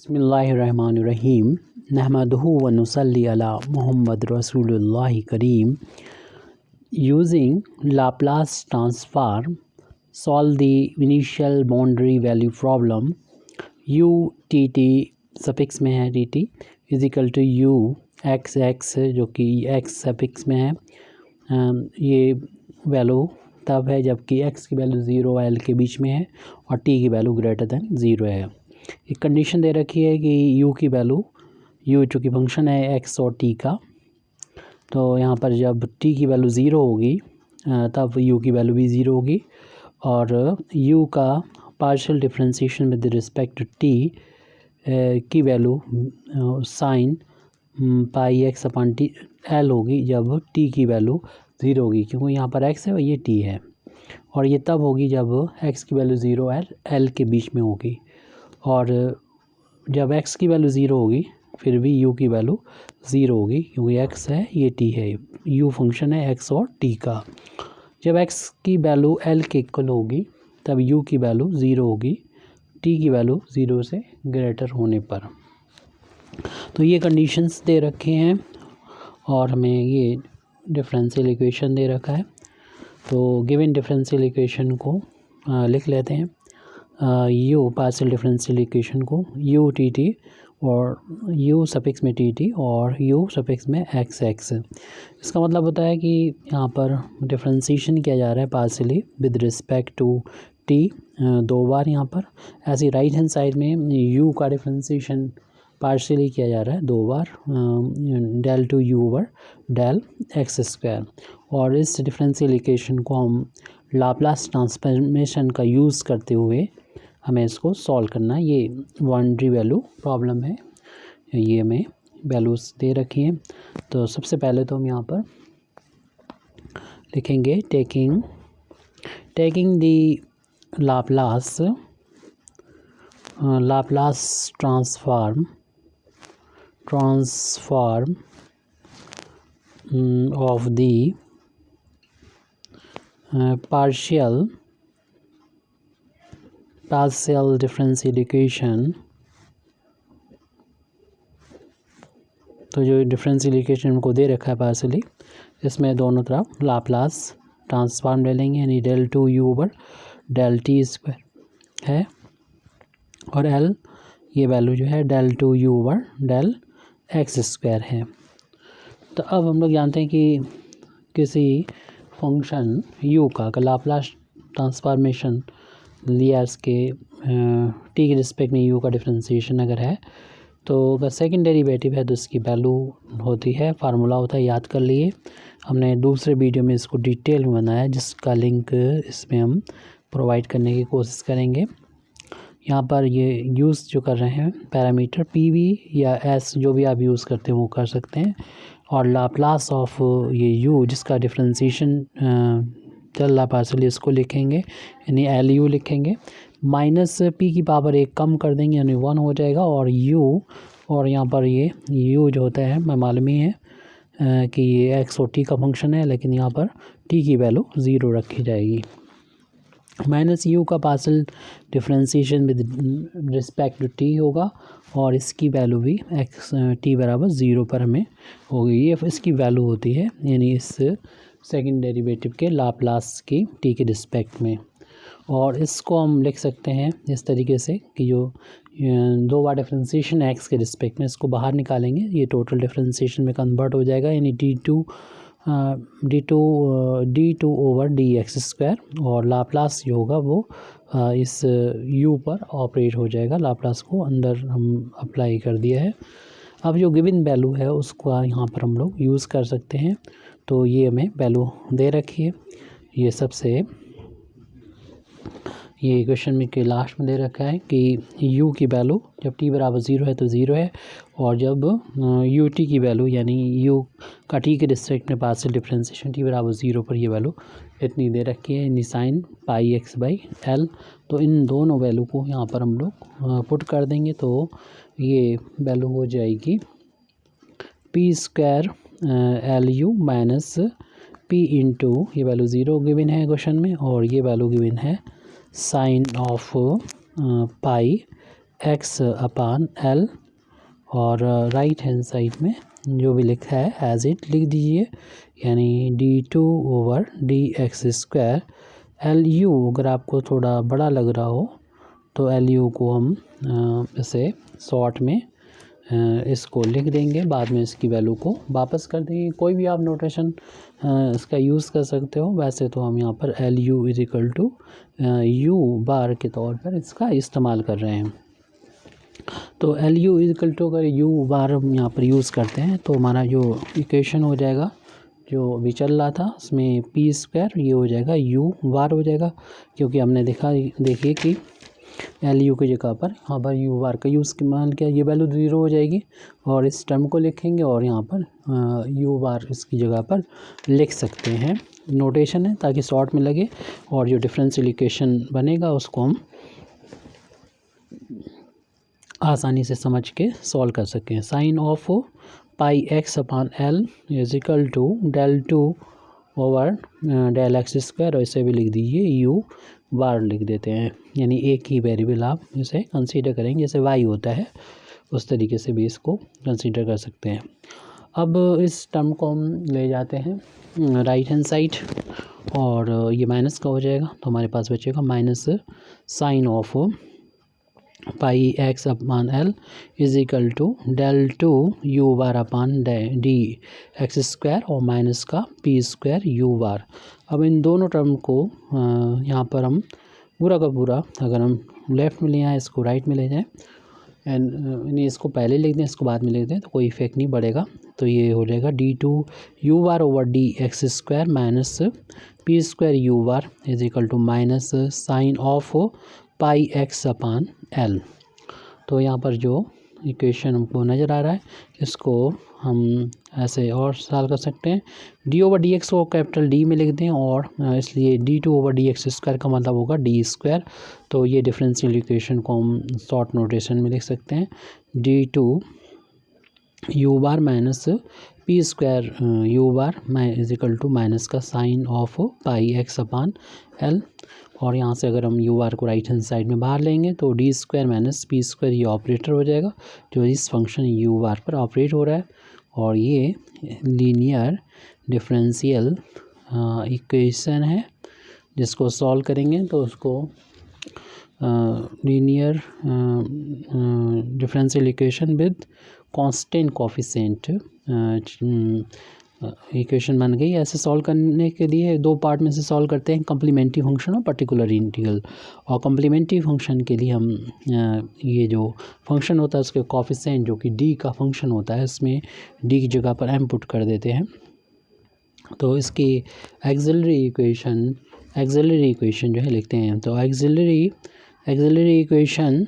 बिस्मिल्लाहिर्रहमानिर्रहीम नहमदुहु व नुसल्ली अला मुहम्मद रसूलुल्लाहि करीम using Laplace transform solve the initial boundary value problem u t t suffix में है t t is equal to u x x जो कि एक्स सफिक्स में है। ये वैल्यू तब है जबकि एक्स की वैल्यू 0 एल के बीच में है और टी की वैल्यू ग्रेटर देन 0 है। एक कंडीशन दे रखी है कि u की वैल्यू u चूँकि फंक्शन है x और t का, तो यहाँ पर जब t की वैल्यू 0 होगी तब u की वैल्यू भी 0 होगी और u का partial differentiation with respect to t की value sine pi x upon t l होगी जब t की वैल्यू 0 होगी, क्योंकि यहाँ पर x है और ये t है, और ये तब होगी जब x की वैल्यू 0 l के बीच में होगी। और जब x की वैल्यू 0 होगी फिर भी u की वैल्यू 0 होगी, क्योंकि x है ये t है, u फंक्शन है x और t का। जब x की वैल्यू l के इक्वल होगी तब u की वैल्यू 0 होगी t की वैल्यू 0 से ग्रेटर होने पर। तो ये कंडीशंस दे रखे हैं और हमें ये डिफरेंशियल इक्वेशन दे रखा है। तो गिवन डिफरेंशियल इक्वेशन को लिख लेते हैं। u पार्शियल डिफरेंशियल इक्वेशन को u टी टी और u सफिक्स में टी टी और u सफिक्स में एक्स एक्स। इसका मतलब होता है कि यहाँ पर डिफरेंशिएशन किया जा रहा है partially with respect to t दो बार यहाँ पर। ऐसे राइट हैंड साइड में u का डिफरेंशिएशन पार्शियली किया जा रहा है दो बार, del two u over del x square. और इस डिफरेंशियल इक्वेशन को हम लाप्लास ट्रांसफॉर्मेशन का यूज़ करते हुए हमें इसको सॉल्व करना है। ये बाउंड्री वैल्यू प्रॉब्लम है, ये हमें वैल्यूज़ दे रखी हैं। तो सबसे पहले तो हम यहाँ पर लिखेंगे taking the Laplace transform of the partial differential equation. तो जो डिफरेंशियल इक्वेशन को दे रखा है पार्शियली, इसमें दोनों तरफ लाप्लास ट्रांसफॉर्म ले लेंगे, यानी del two u over del t square है और एल ये वैल्यू जो है del two u over del x square है। तो अब हम लोग जानते हैं कि किसी फंक्शन u का लाप्लास ट्रांसफॉर्मेशन लिया इसके t के रिस्पेक्ट में u का डिफरेंशिएशन अगर है तो अगर सेकंड डेरिवेटिव है तो इसकी वैल्यू होती है, फार्मूला होता है, याद कर लिए। हमने दूसरे वीडियो में इसको डिटेल में बनाया जिसका लिंक इसमें हम प्रोवाइड करने की कोशिश करेंगे। यहाँ पर ये यूज़ जो कर रहे हैं पैरामीटर pv या s जो भी आप यूज़ करते हैं वो कर सकते हैं, और लाप्लास ऑफ ये u जिसका डिफरेंशिएशन चल रहा पार्शियली इसको लिखेंगे, यानी एल यू लिखेंगे, माइनस p की पावर 1 कम कर देंगे यानी 1 हो जाएगा, और u और यहाँ पर ये u जो होता है मैं मालूम ही है कि ये x और t का फंक्शन है, लेकिन यहाँ पर t की वैल्यू 0 रखी जाएगी। माइनस u का partial differentiation with respect to t होगा और इसकी वैल्यू भी x t बराबर 0 पर हमें होगी। ये इसकी वैल्यू होती है, यानी इस सेकंड डेरिवेटिव के लाप्लास की t के रिस्पेक्ट में। और इसको हम लिख सकते हैं इस तरीके से कि जो दो बार डिफरेंशिएशन x के रिस्पेक्ट में, इसको बाहर निकालेंगे, ये टोटल डिफरेंशिएशन में कन्वर्ट हो जाएगा, यानी d two over d x square, और लाप्लास जो होगा वो इस u पर ऑपरेट हो जाएगा। लाप्लास को अंदर हम अप्लाई कर दिया है। अब जो गिवन वैल्यू है उसको यहाँ पर हम लोग यूज़ कर सकते हैं। तो ये हमें वैल्यू दे रखी है, ये सबसे ये क्वेश्चन में के लास्ट में दे रखा है कि u की वैल्यू जब t बराबर 0 है तो 0 है, और जब ut की वैल्यू यानी u का t के रिस्पेक्ट में पार्शियल डिफरेंशिएशन t बराबर 0 पर ये वैल्यू इतनी दे रखी है, यानी sign pi x by L. तो इन दोनों वैल्यू को यहाँ पर हम लोग पुट कर देंगे, तो ये वैल्यू हो जाएगी p square l u minus p into, ये वैल्यू 0 गिवन है क्वेश्चन में, और ये वैल्यू गिवन है sine of pi x upon L, और राइट हैंड साइड में जो भी लिखा है एज इट लिख दीजिए, यानी d2/dx²। एल यू अगर आपको थोड़ा बड़ा लग रहा हो तो एल यू को हम इसे शॉर्ट में इसको लिख देंगे, बाद में इसकी वैल्यू को वापस कर देंगे। कोई भी आप नोटेशन इसका यूज़ कर सकते हो। वैसे तो हम यहाँ पर L u is equal to u bar के तौर पर इसका इस्तेमाल कर रहे हैं। तो L u is equal to अगर यू बार हम यहाँ पर यूज़ करते हैं तो हमारा जो इक्वेशन हो जाएगा जो अभी चल रहा था उसमें p² ये हो जाएगा u बार हो जाएगा, क्योंकि हमने देखिए कि एल यू की जगह पर यहाँ पर u बार का यूज़ मान किया, ये वैल्यू 0 हो जाएगी और इस टर्म को लिखेंगे और यहाँ पर u बार इसकी जगह पर लिख सकते हैं। नोटेशन है ताकि शॉर्ट में लगे, और जो डिफरेंशियल इक्वेशन बनेगा उसको हम आसानी से समझ के सॉल्व कर सकें। Sine of pi x upon l is equal to del 2 over del x², और इसे भी लिख दीजिए यू बार लिख देते हैं, यानी एक ही वेरिएबल आप इसे कंसीडर करेंगे, जैसे y होता है उस तरीके से भी इसको कंसीडर कर सकते हैं। अब इस टर्म को हम ले जाते हैं राइट हैंड साइड, और ये माइनस का हो जाएगा तो हमारे पास बचेगा minus sine of pi x upon l is equal to del 2 u bar upon dx², और माइनस का p² यू बार। अब इन दोनों टर्म को यहाँ पर हम पूरा का पूरा, अगर हम लेफ़्ट में ले आए इसको राइट में ले जाएं एंड इसको पहले लिख दें इसको बाद में लिख दें तो कोई इफेक्ट नहीं पड़ेगा। तो ये हो जाएगा d2 u bar over dx² minus p² u bar is equal to minus sine of pi x upon l. तो यहाँ पर जो इक्वेशन हमको नज़र आ रहा है इसको हम ऐसे और सॉल्व कर सकते हैं। d/dx को कैपिटल D में लिख दें, और इसलिए d2/dx² का मतलब होगा d²। तो ये डिफरेंशियल इक्वेशन को हम शॉर्ट नोटेशन में लिख सकते हैं, d2 u bar minus p² u bar is equal to minus का sine of pi x upon L. और यहाँ से अगर हम यू बार को राइट हैंड साइड में बाहर लेंगे तो d² माइनस p² ये ऑपरेटर हो जाएगा जो इस फंक्शन यू बार पर ऑपरेट हो रहा है। और ये लीनियर डिफरेंशियल इक्वेशन है, जिसको सॉल्व करेंगे तो उसको linear differential equation with constant coefficient equation बन गई। ऐसे सॉल्व करने के लिए दो पार्ट में से सॉल्व करते हैं, कम्प्लीमेंट्री फंक्शन और पर्टिकुलर इंटीग्रल। और कम्प्लीमेंट्री फंक्शन के लिए हम ये जो फंक्शन होता है उसके कोफिशिएंट जो कि d का फंक्शन होता है उसमें d की जगह पर m पुट कर देते हैं। तो इसकी एक्सिलरी इक्वेशन जो है लिखते हैं। तो एक्सिलरी इक्वेशन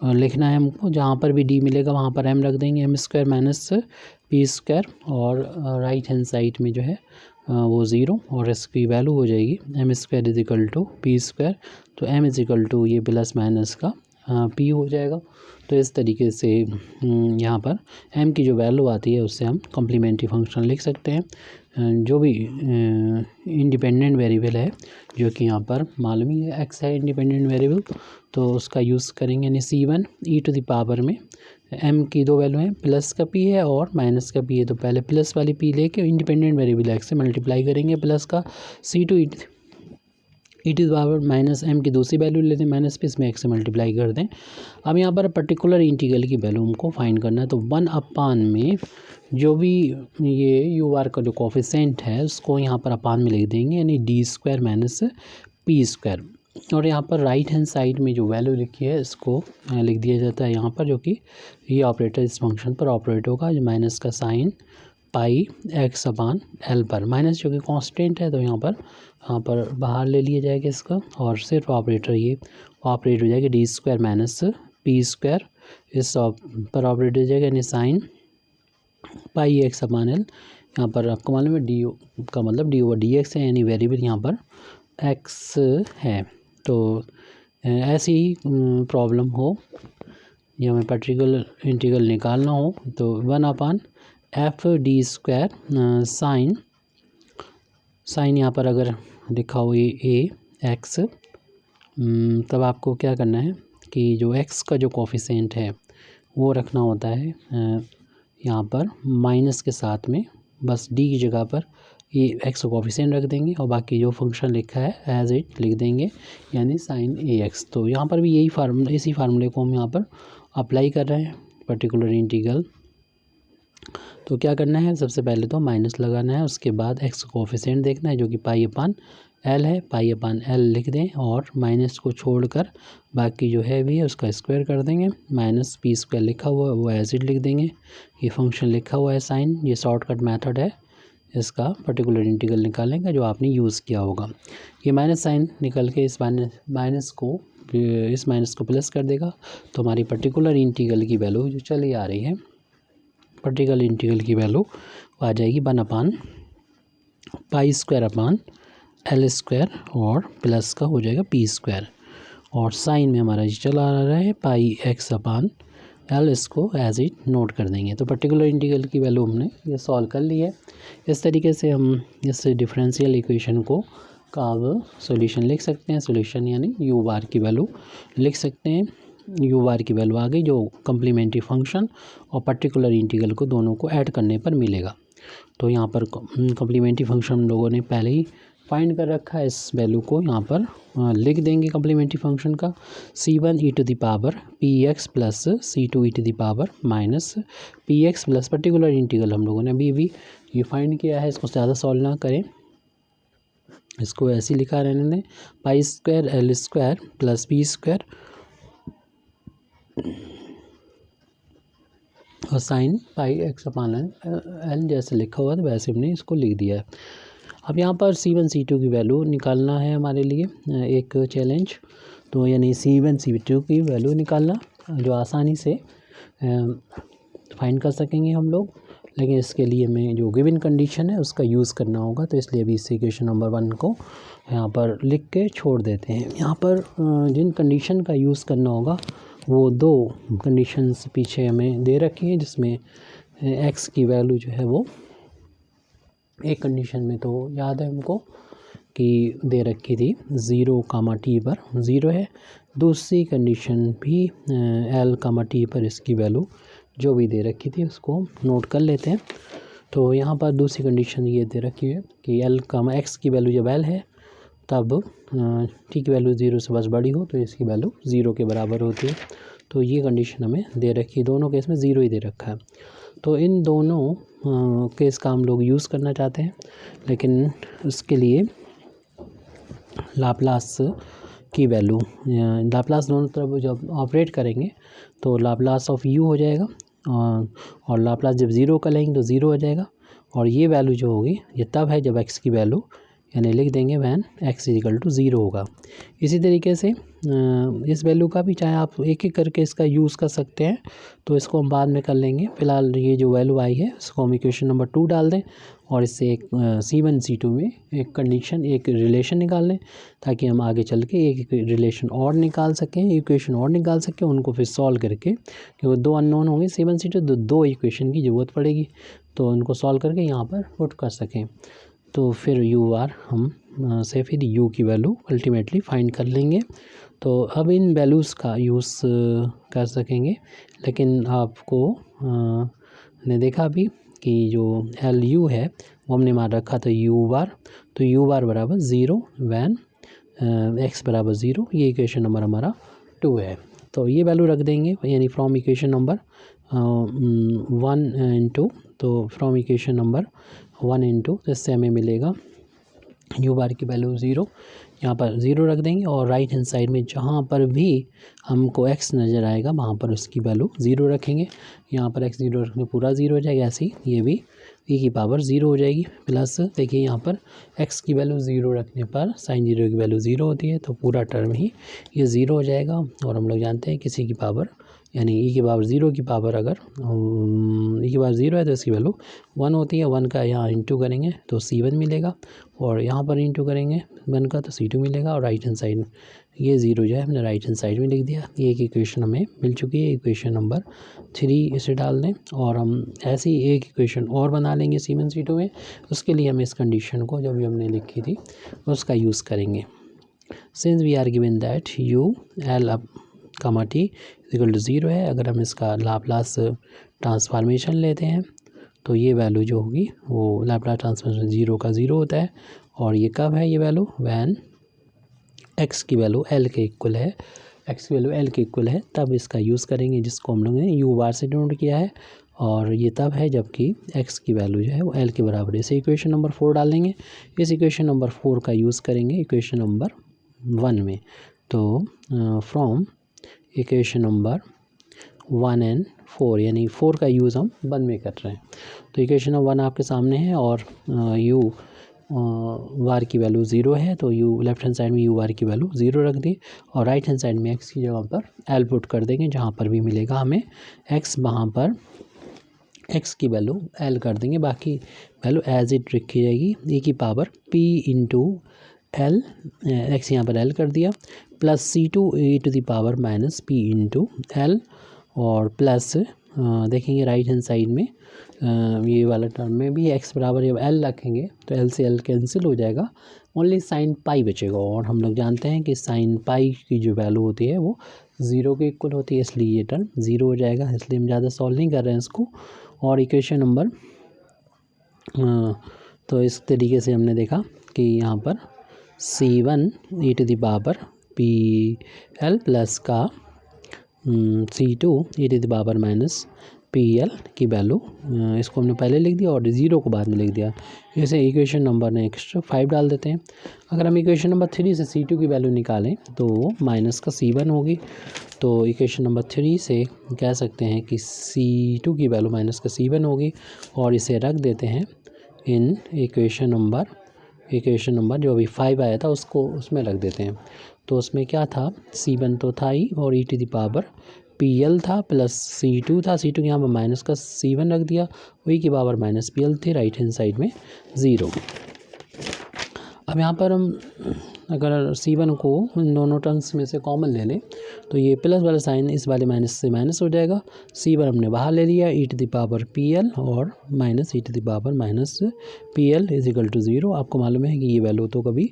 लिखना है हमको, जहाँ पर भी d मिलेगा वहाँ पर m रख देंगे, m² माइनस p², और राइट हैंड साइड में जो है वो 0, और इसकी वैल्यू हो जाएगी m² is equal to p²। तो m इज इक्वल टू ये प्लस माइनस का p हो जाएगा। तो इस तरीके से यहाँ पर m की जो वैल्यू आती है उससे हम कम्प्लीमेंट्री फंक्शन लिख सकते हैं। जो भी इंडिपेंडेंट वेरिएबल है जो कि यहाँ पर मालूम ही है x है इंडिपेंडेंट वेरिएबल, तो उसका यूज़ करेंगे, यानी c1 e⁻ में m की दो वैल्यू हैं, प्लस का p है और माइनस का p है। तो पहले प्लस वाली p लेके इंडिपेंडेंट वेरिएबल x से मल्टीप्लाई करेंगे, प्लस का c2 e⁻ माइनस m की दूसरी वैल्यू लेते हैं माइनस पे, इसमें x से मल्टीप्लाई कर दें। अब यहाँ पर पर्टिकुलर इंटीग्रल की वैल्यू हमको फाइंड करना है। तो 1 में जो भी ये यू बार का जो कोफिशिएंट है उसको यहाँ पर अपान में लिख देंगे, यानी d² माइनस p²। और यहाँ पर राइट हैंड साइड में जो वैल्यू लिखी है इसको लिख दिया जाता है यहाँ पर, जो कि ये ऑपरेटर इस फंक्शन पर ऑपरेट होगा, जो माइनस का sign pi x upon L पर, माइनस जो कि कांस्टेंट है तो यहाँ पर बाहर ले लिया जाएगा इसका, और सिर्फ ऑपरेटर ये ऑपरेट हो जाएगा d² माइनस p², इस पर ऑपरेट हो जाएगा, यानी sign pi x upon L. यहाँ पर आपको मालूम है डी का मतलब d/dx है, यानी वेरिएबल यहाँ पर x है। तो ऐसी ही प्रॉब्लम हो या हमें पर्टिकुलर इंटीग्रल निकालना हो तो 1/f(d²) साइन यहाँ पर अगर लिखा हो ये a x, तब आपको क्या करना है कि जो x का जो कोफिशिएंट है वो रखना होता है यहाँ पर माइनस के साथ में, बस d की जगह पर ये x का कोफिशिएंट रख देंगे और बाकी जो फंक्शन लिखा है एज इट लिख देंगे, यानी sin ax। तो यहाँ पर भी यही फार्मूला, इसी फार्मूले को हम यहाँ पर अप्लाई कर रहे हैं पर्टिकुलर इंटीग्रल। तो क्या करना है, सबसे पहले तो माइनस लगाना है, उसके बाद x का कोफिशिएंट देखना है जो कि पाई अपान एल है, पाई अपान एल लिख दें और माइनस को छोड़कर बाकी जो है भी है उसका स्क्वायर कर देंगे। माइनस पी स्क्वायर लिखा हुआ है वो एज इट लिख देंगे। ये फंक्शन लिखा हुआ है साइन, ये शॉर्टकट मेथड है इसका पर्टिकुलर इंटीग्रल निकालने का जो आपने यूज़ किया होगा। ये माइनस साइन निकल के इस माइनस को प्लस कर देगा, तो हमारी पर्टिकुलर इंटीग्रल की वैल्यू जो चली आ रही है, पर्टिकुलर इंटीग्रल की वैल्यू आ जाएगी 1 upon pi square upon L square और प्लस का हो जाएगा पी स्क्वायर, और साइन में हमारा चला आ रहा है पाई एक्स अपान एल, इसको एज इट नोट कर देंगे। तो पर्टिकुलर इंटीग्रल की वैल्यू हमने ये सॉल्व कर ली है। इस तरीके से हम इस डिफरेंशियल इक्वेशन को का अब सॉल्यूशन लिख सकते हैं। सॉल्यूशन यानी यू बार की वैल्यू लिख सकते हैं। यू बार की वैल्यू आ गई जो कम्प्लीमेंट्री फंक्शन और पर्टिकुलर इंटीग्रल को दोनों को ऐड करने पर मिलेगा। तो यहाँ पर कम्प्लीमेंट्री फंक्शन हम लोगों ने पहले ही फाइंड कर रखा है, इस वैल्यू को यहाँ पर लिख देंगे कम्प्लीमेंट्री फंक्शन का c1 e to the power px plus c2 e to the power minus px plus particular integral हम लोगों ने अभी ये फाइंड किया है, इसको ज़्यादा सॉल्व ना करें, इसको ऐसे ही लिखा रहने दें, pi square L square plus P square और sign pi x upon L जैसे लिखा हुआ था वैसे हमने इसको लिख दिया है। अब यहाँ पर C1 C2 की वैल्यू निकालना है हमारे लिए एक चैलेंज, तो यानी C1 C2 की वैल्यू निकालना जो आसानी से फाइंड कर सकेंगे हम लोग, लेकिन इसके लिए हमें जो गिवन कंडीशन है उसका यूज़ करना होगा। तो इसलिए अभी इस इक्वेशन नंबर 1 को यहाँ पर लिख के छोड़ देते हैं। यहाँ पर जिन कंडीशन का यूज़ करना होगा वो 2 कंडीशंस पीछे हमें दे रखी हैं, जिसमें x की वैल्यू जो है वो एक कंडीशन में तो याद है हमको कि दे रखी थी 0, t पर 0 है, दूसरी कंडीशन भी l, t पर इसकी वैल्यू जो भी दे रखी थी उसको नोट कर लेते हैं। तो यहाँ पर दूसरी कंडीशन ये दे रखी है कि l, x की वैल्यू जब l है तब t की वैल्यू 0 से बस बड़ी हो तो इसकी वैल्यू 0 के बराबर होती है। तो ये कंडीशन हमें दे रखी है, दोनों केस में 0 ही दे रखा है। तो इन दोनों केस का हम लोग यूज़ करना चाहते हैं, लेकिन उसके लिए लाप्लास की वैल्यू, लाप्लास दोनों तरफ जब ऑपरेट करेंगे तो लाप्लास ऑफ u हो जाएगा और लाप्लास जब 0 का लेंगे तो 0 हो जाएगा, और ये वैल्यू जो होगी ये तब है जब x की वैल्यू यानी लिख देंगे वैन x इक्वल टू 0 होगा। इसी तरीके से इस वैल्यू का भी चाहे आप एक एक करके इसका यूज़ कर सकते हैं, तो इसको हम बाद में कर लेंगे। फिलहाल ये जो वैल्यू आई है इसको हम इक्वेशन नंबर 2 डाल दें और इससे एक C1 C2 में एक कंडीशन, एक रिलेशन निकाल लें, ताकि हम आगे चल के एक रिलेशन और निकाल सकें, इक्वेशन और निकाल सकें, उनको फिर सॉल्व करके, क्योंकि 2 अननोन होंगे C1 C2, 2 इक्वेशन की ज़रूरत पड़ेगी, तो उनको सॉल्व करके यहाँ पर पुट कर सकें। तो फिर यू आर हम से फिर यू की वैल्यू अल्टीमेटली फाइंड कर लेंगे। तो अब इन वैल्यूज़ का यूज़ कर सकेंगे, लेकिन आपको ने देखा अभी कि जो एल यू है वो हमने मान रखा था यू बार, तो यू बार बराबर 0 वैन एक्स बराबर 0, ये इक्वेशन नंबर हमारा 2 है। तो ये वैल्यू रख देंगे, यानी फ्रॉम इक्वेशन नंबर 1 इंटू, तो फ्रॉम इक्वेशन नंबर 1 इंटू, इससे हमें मिलेगा यू बार की वैल्यू 0, यहाँ पर 0 रख देंगे और राइट हैंड साइड में जहाँ पर भी हमको x नज़र आएगा वहाँ पर उसकी वैल्यू 0 रखेंगे। यहाँ पर x 0 रखने पूरा 0 हो जाएगा, ऐसे ही ये भी e की पावर 0 हो जाएगी। प्लस देखिए यहाँ पर x की वैल्यू 0 रखने पर साइन 0 की वैल्यू 0 होती है, तो पूरा टर्म ही ये 0 हो जाएगा। और हम लोग जानते हैं किसी की पावर यानी e की पावर 0 की पावर अगर e की पावर 0 है तो इसकी वैल्यू 1 होती है। 1 का यहाँ इंटू करेंगे तो C1 मिलेगा, और यहाँ पर इंटू करेंगे 1 का तो C2 मिलेगा, और राइट हैंड साइड ये 0 जो है हमने राइट हैंड साइड में लिख दिया। ये एक इक्वेशन हमें मिल चुकी है, इक्वेशन नंबर 3 इसे डाल दें, और हम ऐसी एक इक्वेशन और बना लेंगे C1 C2 में। उसके लिए हम इस कंडीशन को जो भी हमने लिखी थी उसका यूज़ करेंगे। Since we are given that u l comma t equal to 0 है। अगर हम इसका लाप्लास ट्रांसफॉर्मेशन लेते हैं तो ये वैल्यू जो होगी वो लाप्लास ट्रांसफॉर्मेशन 0 का 0 होता है। और ये कब है ये वैल्यू, वैन एक्स की वैल्यू एल के इक्वल है, एक्स की वैल्यू एल के इक्वल है, तब इसका यूज़ करेंगे, जिसको हम लोगों ने यू बार से नोट किया है। और ये तब है जबकि एक्स की वैल्यू जो है वो एल के बराबर है। इसे इक्वेशन नंबर 4 डाल देंगे। इस इक्वेशन नंबर 4 का यूज़ करेंगे इक्वेशन नंबर 1 में। तो फ्रॉम इक्वेशन नंबर 1 एंड 4, यानी 4 का यूज़ हम 1 में कर रहे हैं। तो इक्वेशन नंबर 1 आपके सामने है और यू वार की वैल्यू 0 है, तो यू लेफ्ट हैंड साइड में यू वार की वैल्यू 0 रख दी और राइट हैंड साइड में एक्स की जगह पर एल पुट कर देंगे। जहाँ पर भी मिलेगा हमें एक्स, वहाँ पर एक्स की वैल्यू एल कर देंगे, बाकी वैल्यू एज इट रखी जाएगी। ए की power p into l, x यहाँ पर एल कर दिया, plus C2 e to the power minus p into l, और प्लस देखेंगे राइट हैंड साइड में ये वाला टर्म में भी एक्स बराबर जब एल रखेंगे तो एल से एल कैंसिल हो जाएगा, ओनली साइन पाई बचेगा। और हम लोग जानते हैं कि साइन पाई की जो वैल्यू होती है वो 0 के इक्वल होती है, इसलिए ये टर्म 0 हो जाएगा। इसलिए हम ज़्यादा सॉल्व नहीं कर रहे हैं इसको। और इक्वेशन नंबर तो इस तरीके से हमने देखा कि यहाँ पर C1 e to the power p l plus का C2 e to the power minus p l की वैल्यू, इसको हमने पहले लिख दिया और 0 को बाद में लिख दिया। जैसे इक्वेशन नंबर नेक्स्ट 5 डाल देते हैं। अगर हम इक्वेशन नंबर 3 से C2 की वैल्यू निकालें तो वो माइनस का C1 होगी। तो इक्वेशन नंबर 3 से कह सकते हैं कि C2 की वैल्यू माइनस का C1 होगी और इसे रख देते हैं इन इक्वेशन नंबर जो अभी 5 आया था उसको उसमें रख देते हैं। तो उसमें क्या था, C1 तो था ही और e to the power PL था प्लस C2 था, C2 के यहाँ पर माइनस का C1 रख दिया, वही की पावर माइनस PL थी, राइट हैंड साइड में 0। अब यहाँ पर हम अगर C1 को इन दोनों टर्म्स में से कॉमन ले लें तो ये प्लस वाला साइन इस वाले माइनस से माइनस हो जाएगा। C1 हमने बाहर ले लिया, e to the power PL और minus e to the power minus PL is equal to 0। आपको मालूम है कि ये वैल्यू तो कभी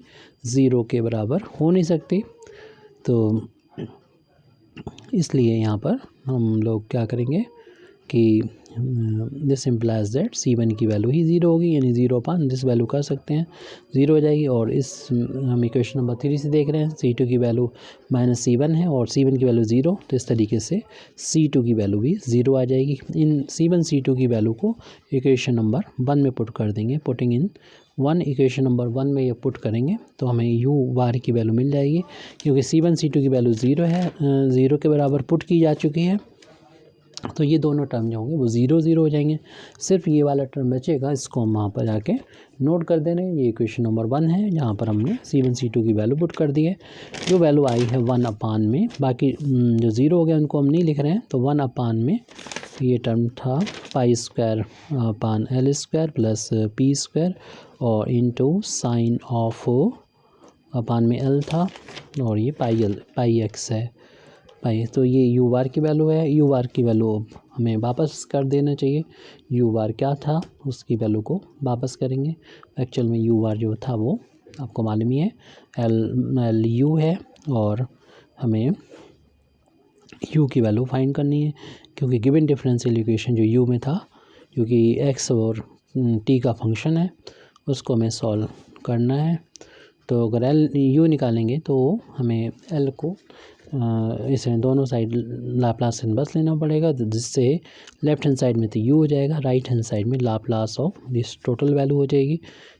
0 के बराबर हो नहीं सकती, तो इसलिए यहाँ पर हम लोग क्या करेंगे कि दिस इम्प्लाइज दैट C1 की वैल्यू ही 0 होगी, यानी 0 अपान दिस वैल्यू कर सकते हैं 0 हो जाएगी। और इस हम इक्वेशन नंबर 3 से देख रहे हैं C2 की वैल्यू माइनस C1 है और C1 की वैल्यू 0, तो इस तरीके से C2 की वैल्यू भी 0 आ जाएगी। इन C1 C2 की वैल्यू को इक्वेशन नंबर 1 में पुट कर देंगे। पुटिंग इन 1 इक्वेशन नंबर 1 में ये पुट करेंगे तो हमें यू बार की वैल्यू मिल जाएगी, क्योंकि C1 C2 की वैल्यू 0 है, 0 के बराबर पुट की जा चुकी है, तो ये दोनों टर्म जो होंगे वो 0 0 हो जाएंगे। सिर्फ ये वाला टर्म बचेगा, इसको हम वहाँ पर जाके नोट कर दे रहे हैं। ये इक्वेशन नंबर 1 है जहाँ पर हमने C1 C2 की वैल्यू पुट कर दी है। जो वैल्यू आई है 1 अपान में, बाकी जो 0 हो गया उनको हम नहीं लिख रहे हैं, तो 1 अपान में ये टर्म था पाई square upon L square plus P square और इनटू साइन ऑफ अपान में एल था और ये पाई एक्स है पाई। तो ये यू बार की वैल्यू है। यू बार की वैल्यू हमें वापस कर देना चाहिए। यू बार क्या था उसकी वैल्यू को वापस करेंगे। एक्चुअल में यू बार जो था वो आपको मालूम ही है एल यू है और हमें यू की वैल्यू फाइंड करनी है, क्योंकि गिवन डिफरेंशियल इक्वेशन जो यू में था, क्योंकि एक्स और टी का फंक्शन है, उसको हमें सॉल्व करना है। तो अगर एल यू निकालेंगे तो हमें एल को इसे दोनों साइड लाप्लास इनवर्स लेना पड़ेगा, जिससे लेफ्ट हैंड साइड में तो यू हो जाएगा, राइट हैंड साइड में Laplace of this total value हो जाएगी।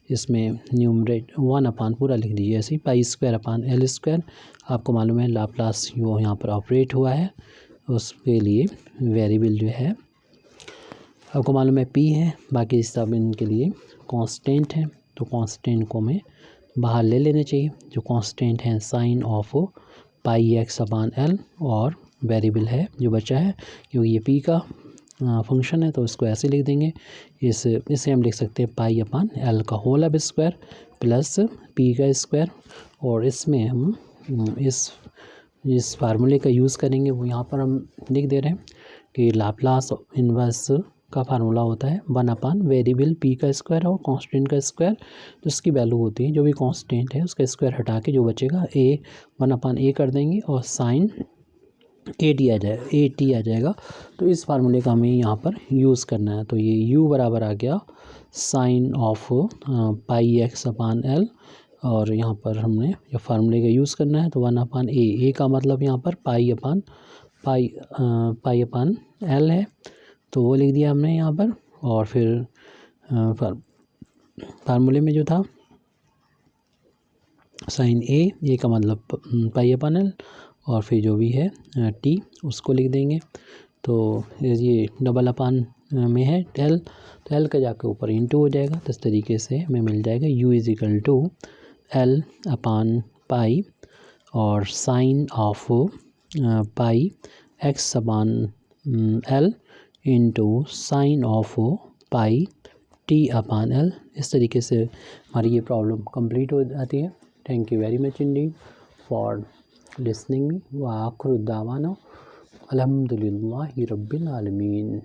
इसमें न्यूमरेट 1 अपान पूरा लिख दीजिए, ऐसे ही pi square upon L square. आपको मालूम है लाप्लास जो यहाँ पर ऑपरेट हुआ है उसके लिए वेरिएबल जो है आपको मालूम है पी है, बाकी सब इनके लिए कांस्टेंट है। तो कांस्टेंट को हमें बाहर ले लेने चाहिए। जो कांस्टेंट है sine of pi x upon L और वेरिएबल है जो बचा है, क्योंकि ये पी का फंक्शन है तो इसको ऐसे लिख देंगे। इसे हम लिख सकते हैं पाई अपान एल का होल अब स्क्वायर प्लस पी का स्क्वायर, और इसमें हम इस फार्मूले का यूज़ करेंगे। वो यहाँ पर हम लिख दे रहे हैं कि लाप्लास इनवर्स का फार्मूला होता है 1 अपान वेरिएबल पी का स्क्वायर और कांस्टेंट का स्क्वायर। तो इसकी वैल्यू होती है जो भी कांस्टेंट है उसका स्क्वायर हटा के जो बचेगा ए 1 अपान ए कर देंगे और साइन ए टी आ जाएगा। तो इस फार्मूले का हमें यहाँ पर यूज़ करना है। तो ये u बराबर आ गया sine of pi x upon L, और यहाँ पर हमने ये फार्मूले का यूज़ करना है। तो 1 अपान ए का मतलब यहाँ पर पाई अपान एल है, तो वो लिख दिया हमने यहाँ पर। और फिर फार्मूले में जो था साइन ए का मतलब पाई अपान एल, और फिर जो भी है टी उसको लिख देंगे। तो ये डबल अपान में है एल, तो एल का जाकर ऊपर इंटू हो जाएगा। तो इस तरीके से हमें मिल जाएगा u is equal to L upon pi और sine of pi x upon L into sine of pi t upon L. इस तरीके से हमारी ये प्रॉब्लम कंप्लीट हो जाती है। Thank you very much Indeed for listening me व आखिर दावाना अल्हम्दुलिल्लाहि रब्बिल आलमीन।